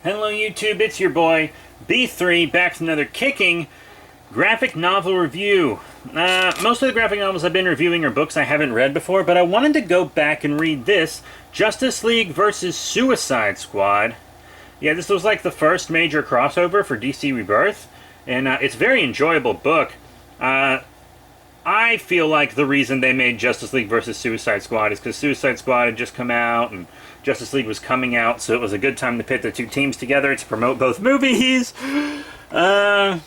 Hello YouTube, it's your boy B3 back with another kicking graphic novel review. Most of the graphic novels I've been reviewing are books I haven't read before, but I wanted to go back and read this, Justice League vs. Suicide Squad. Yeah, this was like the first major crossover for DC Rebirth, and it's a very enjoyable book. I feel like the reason they made Justice League vs. Suicide Squad is because Suicide Squad had just come out and Justice League was coming out, so it was a good time to pit the two teams together to promote both movies. But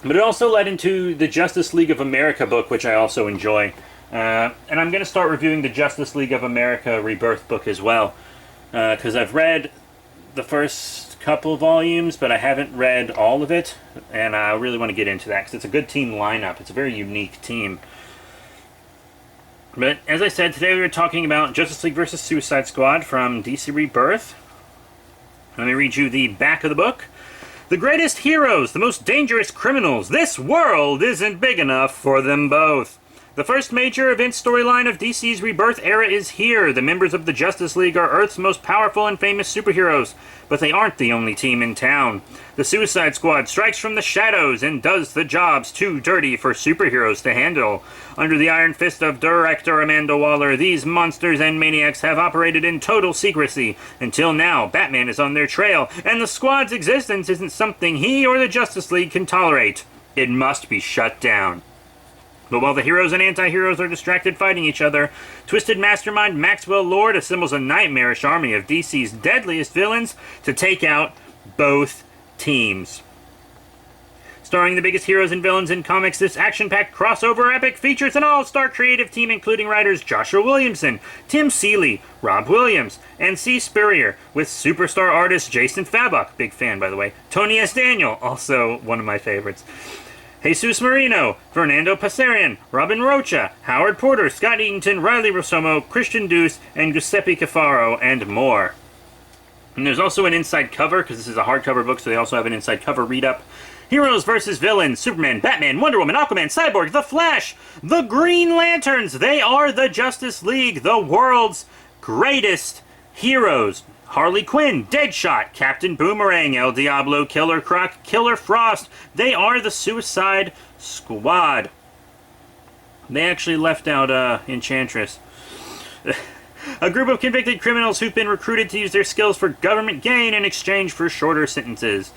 it also led into the Justice League of America book, which I also enjoy. And I'm going to start reviewing the Justice League of America Rebirth book as well, because I've read the first couple volumes, but I haven't read all of it, and I really want to get into that because it's a good team lineup. It's a very unique team. But as I said, today we were talking about Justice League vs. Suicide Squad from DC Rebirth. Let me read you the back of the book. The greatest heroes, the most dangerous criminals. This world isn't big enough for them both. The first major event storyline of DC's Rebirth era is here. The members of the Justice League are Earth's most powerful and famous superheroes, but they aren't the only team in town. The Suicide Squad strikes from the shadows and does the jobs too dirty for superheroes to handle. Under the iron fist of director Amanda Waller, these monsters and maniacs have operated in total secrecy. Until now, Batman is on their trail, and the Squad's existence isn't something he or the Justice League can tolerate. It must be shut down. But while the heroes and anti-heroes are distracted fighting each other, Twisted Mastermind Maxwell Lord assembles a nightmarish army of DC's deadliest villains to take out both teams. Starring the biggest heroes and villains in comics, this action-packed crossover epic features an all-star creative team including writers Joshua Williamson, Tim Seeley, Rob Williams, and C. Spurrier, with superstar artist Jason Fabok, big fan by the way, Tony S. Daniel, also one of my favorites, Jesus Marino, Fernando Passerian, Robin Rocha, Howard Porter, Scott Eaton, Riley Rosomo, Christian Duce, and Giuseppe Cafaro, and more. And there's also an inside cover, because this is a hardcover book, so they also have an inside cover read-up. Heroes versus villains, Superman, Batman, Wonder Woman, Aquaman, Cyborg, The Flash, the Green Lanterns. They are the Justice League, the world's greatest heroes. Harley Quinn, Deadshot, Captain Boomerang, El Diablo, Killer Croc, Killer Frost. They are the Suicide Squad. They actually left out Enchantress. A group of convicted criminals who've been recruited to use their skills for government gain in exchange for shorter sentences.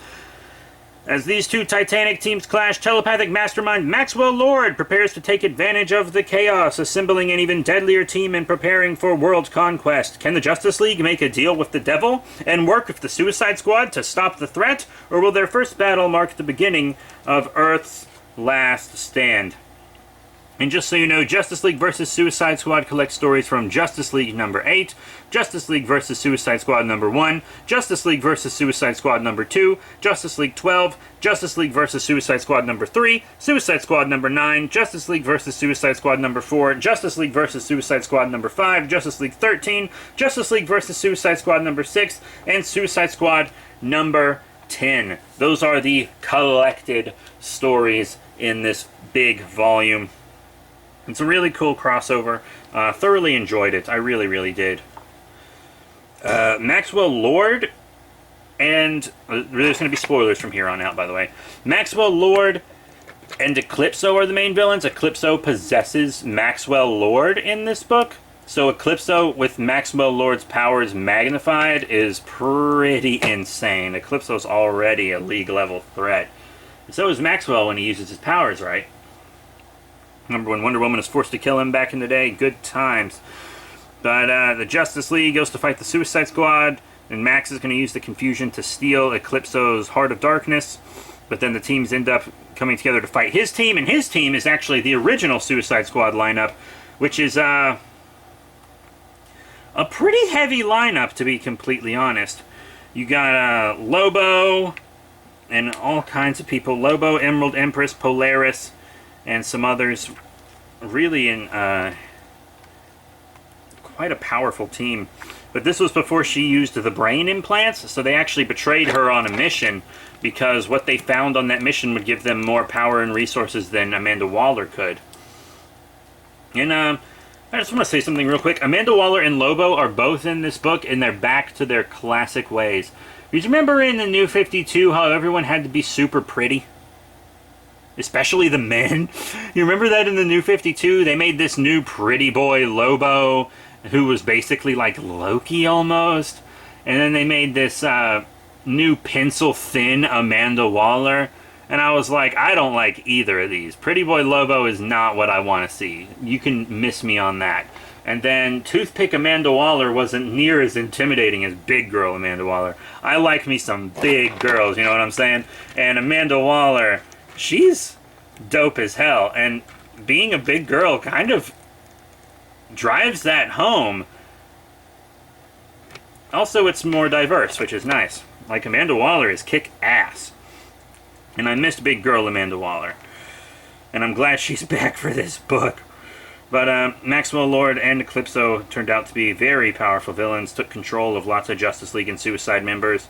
As these two titanic teams clash, telepathic mastermind Maxwell Lord prepares to take advantage of the chaos, assembling an even deadlier team and preparing for world conquest. Can the Justice League make a deal with the devil and work with the Suicide Squad to stop the threat, or will their first battle mark the beginning of Earth's last stand? And just so you know, Justice League vs. Suicide Squad collects stories from Justice League number 8, Justice League vs. Suicide Squad number 1, Justice League vs. Suicide Squad number 2, Justice League 12, Justice League vs. Suicide Squad number 3, Suicide Squad number 9, Justice League vs. Suicide Squad number 4, Justice League vs. Suicide Squad number 5, Justice League 13, Justice League vs. Suicide Squad number 6, and Suicide Squad number 10. Those are the collected stories in this big volume. It's a really cool crossover. Thoroughly enjoyed it. I really, really did. Maxwell Lord, and there's going to be spoilers from here on out, by the way. Maxwell Lord and Eclipso are the main villains. Eclipso possesses Maxwell Lord in this book. So Eclipso, with Maxwell Lord's powers magnified, is pretty insane. Eclipso's already a league-level threat. And so is Maxwell when he uses his powers right. Remember when Wonder Woman was forced to kill him back in the day? Good times. But the Justice League goes to fight the Suicide Squad, and Max is going to use the confusion to steal Eclipso's Heart of Darkness. But then the teams end up coming together to fight his team, and his team is actually the original Suicide Squad lineup, which is a pretty heavy lineup, to be completely honest. You got Lobo and all kinds of people. Lobo, Emerald Empress, Polaris, and some others. Really in quite a powerful team. But this was before she used the brain implants, so they actually betrayed her on a mission because what they found on that mission would give them more power and resources than Amanda Waller could. And I just want to say something real quick. Amanda Waller and Lobo are both in this book, and they're back to their classic ways. You remember in the New 52 how everyone had to be super pretty? Especially the men. You remember that in the New 52? They made this new pretty boy Lobo, who was basically like Loki almost. And then they made this new pencil-thin Amanda Waller. And I was like, I don't like either of these. Pretty Boy Lobo is not what I want to see. You can miss me on that. And then Toothpick Amanda Waller wasn't near as intimidating as Big Girl Amanda Waller. I like me some big girls, you know what I'm saying? And Amanda Waller, she's dope as hell. And being a big girl kind of drives that home. Also, it's more diverse, which is nice. Like, Amanda Waller is kick-ass. And I missed Big Girl Amanda Waller. And I'm glad she's back for this book. But Maxwell Lord and Eclipso turned out to be very powerful villains, took control of lots of Justice League and Suicide members.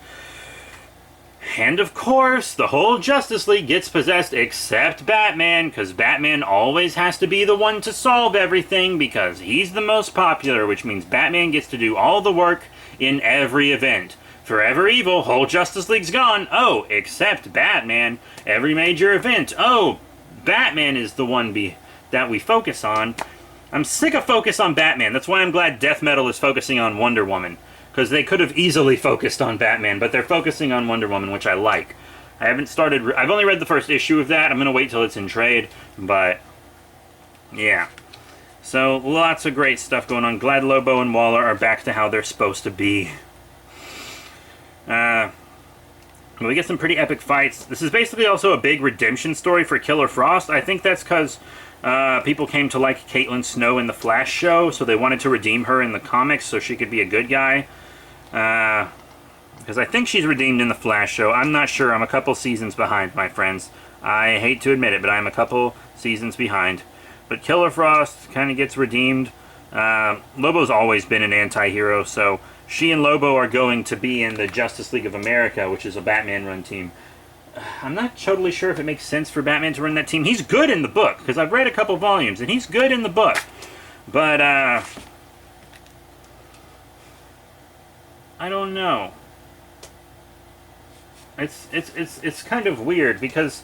And of course, the whole Justice League gets possessed except Batman, because Batman always has to be the one to solve everything, because he's the most popular, which means Batman gets to do all the work in every event. Forever Evil, whole Justice League's gone. Oh, except Batman. Every major event. Oh, Batman is the one that we focus on. I'm sick of focus on Batman. That's why I'm glad Death Metal is focusing on Wonder Woman. Because they could have easily focused on Batman, but they're focusing on Wonder Woman, which I like. I've only read the first issue of that. I'm going to wait till it's in trade. But, yeah. So, lots of great stuff going on. Glad Lobo and Waller are back to how they're supposed to be. We get some pretty epic fights. This is basically also a big redemption story for Killer Frost. I think that's because people came to like Caitlin Snow in the Flash show, so they wanted to redeem her in the comics so she could be a good guy. Because I think she's redeemed in the Flash show. I'm not sure. I'm a couple seasons behind, my friends. I hate to admit it, but I'm a couple seasons behind. But Killer Frost kind of gets redeemed. Lobo's always been an anti-hero, so she and Lobo are going to be in the Justice League of America, which is a Batman-run team. I'm not totally sure if it makes sense for Batman to run that team. He's good in the book, because I've read a couple volumes, and he's good in the book. But, I don't know. It's kind of weird, because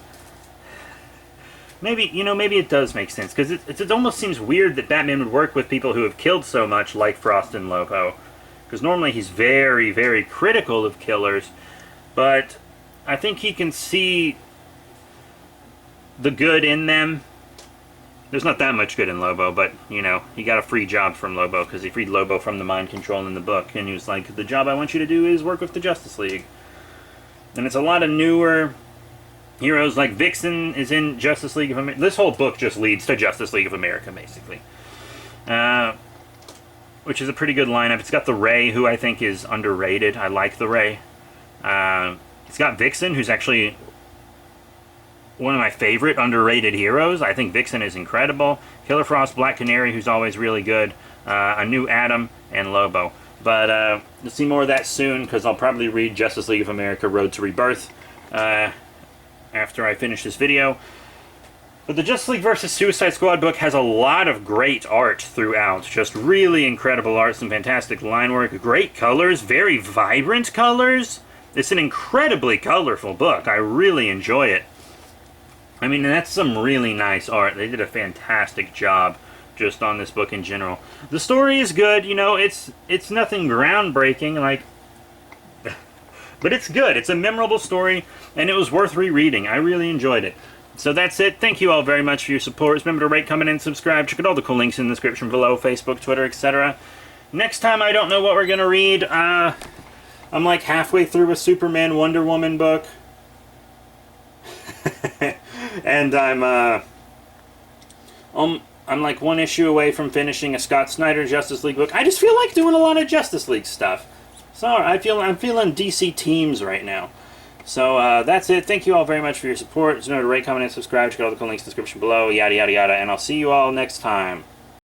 maybe it does make sense, because it almost seems weird that Batman would work with people who have killed so much, like Frost and Lobo. Because normally he's very, very critical of killers, but I think he can see the good in them. There's not that much good in Lobo, but, you know, he got a free job from Lobo, because he freed Lobo from the mind control in the book, and he was like, the job I want you to do is work with the Justice League. And it's a lot of newer heroes, like Vixen is in Justice League of America. This whole book just leads to Justice League of America, basically. Which is a pretty good lineup. It's got the Ray, who I think is underrated. I like the Ray. It's got Vixen, who's actually one of my favorite underrated heroes. I think Vixen is incredible. Killer Frost, Black Canary, who's always really good. A new Adam, and Lobo. But you'll see more of that soon, because I'll probably read Justice League of America Road to Rebirth after I finish this video. But the Justice League vs. Suicide Squad book has a lot of great art throughout. Just really incredible art, some fantastic line work, great colors, very vibrant colors. It's an incredibly colorful book. I really enjoy it. I mean, that's some really nice art. They did a fantastic job just on this book in general. The story is good, you know, it's nothing groundbreaking, like, but it's good. It's a memorable story, and it was worth rereading. I really enjoyed it. So that's it. Thank you all very much for your support. Remember to rate, comment, and subscribe. Check out all the cool links in the description below. Facebook, Twitter, etc. Next time, I don't know what we're going to read. I'm like halfway through a Superman Wonder Woman book. And I'm like one issue away from finishing a Scott Snyder Justice League book. I just feel like doing a lot of Justice League stuff. Sorry, I'm feeling DC teams right now. So that's it. Thank you all very much for your support. Remember to rate, comment, and subscribe. Check out all the cool links in the description below. Yada, yada, yada. And I'll see you all next time.